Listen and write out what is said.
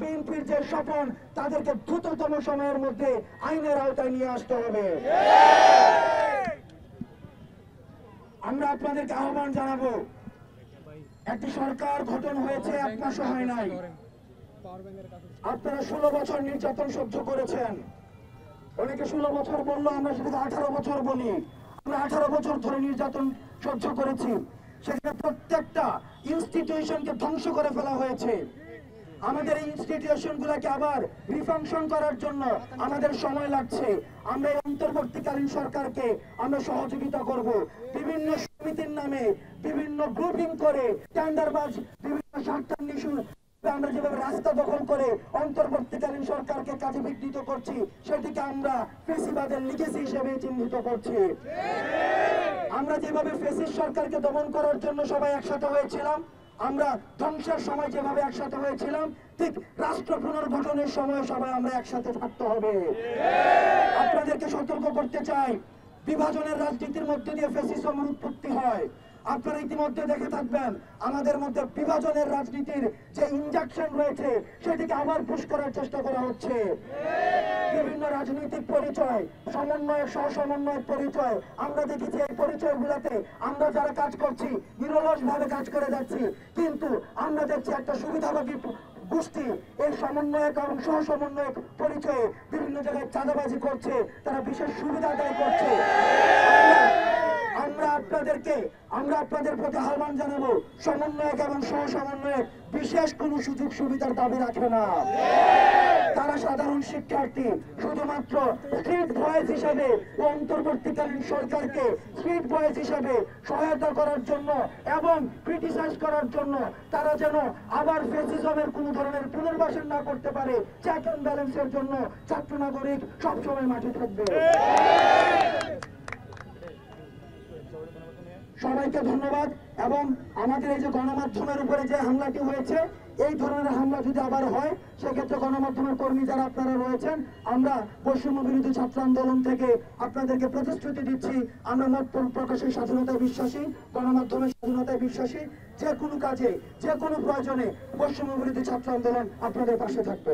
বিএনপির যে স্বপন তাদেরকে দ্রুততম সময়ের মধ্যে আইনের আওতায় নিয়ে আসতে হবে। আমরা আপনাদেরকে আহ্বান জানাবো, একটি সরকার গঠন হয়েছে 1 মাসও হয় নাই। আপনারা 16 বছর নির্যাতন সহ্য করেছেন। অনেকে 16 বছর বললো, আমরা সেটাকে 18 বছর বলি। আমরা 18 বছর ধরে নির্যাতন সহ্য করেছি। সেখানে প্রত্যেকটা ইনস্টিটিউশনকে ধ্বংস করে ফেলা হয়েছে। আমাদের এই ইনস্টিটিউশন গুলাকে আবার রিফাংশন করার জন্য আমাদের সময় লাগছে। আমরা এই অন্তর্বর্তীকালীন সরকারকে আমরা সহযোগিতা করব। বিভিন্ন সমিতির নামে বিভিন্ন গ্রুপিং করে টেন্ডারবাজ বিভিন্ন স্বার্থান্বেষী আমরা যেভাবে রাস্তা দখল করে অন্তর্বর্তীকালীন সরকারকে কাজে বিঘ্নিত করছি, সেটিকে আমরা ফেসিবাদের লিগেসি হিসেবে চিহ্নিত করছি। আমরা যেভাবে ফেসিস্ট সরকারকে দমন করার জন্য সবাই একসাথে হয়েছিলাম, আমরা ধ্বংসের সময় যেভাবে একসাথে হয়েছিলাম, ঠিক রাষ্ট্র পুনর্গঠনের সময় সবাই আমরা একসাথে থাকতে হবে। আপনাদেরকে সতর্ক করতে চাই, বিভাজনের রাজনীতির মধ্যে দিয়ে ফ্যাসিজমের উৎপত্তি হয়। আপনারা ইতিমধ্যে দেখে থাকবেন, আমাদের মধ্যে বিভাজনের রাজনীতির যে ইনজেকশন রয়েছে সেটিকে আবার পুশ করার চেষ্টা করা হচ্ছে। বিভিন্ন রাজনৈতিক পরিচয়, সমন্বয়, সহসমন্বয়ের পরিচয়, আমরা দেখেছি এই পরিচয়গুলোতে আমরা যারা কাজ করছি নিরলস ভাবে কাজ করে যাচ্ছি, কিন্তু আমরা দেখছি একটা সুবিধাভোগী গোষ্ঠী এই সমন্বয়ক এবং সহসমন্বয়ক পরিচয়ে বিভিন্ন জায়গায় চাঁদাবাজি করছে, তারা বিশেষ সুবিধা আদায় করছে। আমরা আপনাদের প্রতি আহ্বান জানাবো, সমন্বয়ক এবং সহসমন্বয়ক বিশেষ কোন সুযোগ সুবিধার দাবি রাখে না। তারা সাধারণ শিক্ষার্থী, শুধুমাত্র স্ট্রিট ভয়েস হিসাবে অন্তর্বর্তীকালীন সরকারকে স্ট্রিট ভয়েস হিসাবে সহায়তা করার জন্য এবং ক্রিটিসাইজ করার জন্য, তারা যেন আবার ফ্যাসিজমের কোন ধরনের পুনর্বাসন না করতে পারে, চেক অ্যান্ড ব্যালেন্সের জন্য ছাত্র নাগরিক সবসময় মাঠে থাকবে। সবাইকে ধন্যবাদ। এবং আমাদের এই যে গণমাধ্যমের উপরে যে হামলাটি হয়েছে, এই ধরনের হামলা যদি আবার হয়, সেক্ষেত্রে গণমাধ্যমের কর্মী যারা আপনারা রয়েছেন, আমরা বৈষম্য বিরোধী ছাত্র আন্দোলন থেকে আপনাদেরকে প্রতিশ্রুতি দিচ্ছি, আমরা মত প্রকাশের স্বাধীনতায় বিশ্বাসী, গণমাধ্যমের স্বাধীনতায় বিশ্বাসী। যে কোনো কাজে, যে কোনো প্রয়োজনে বৈষম্য বিরোধী ছাত্র আন্দোলন আপনাদের পাশে থাকবে।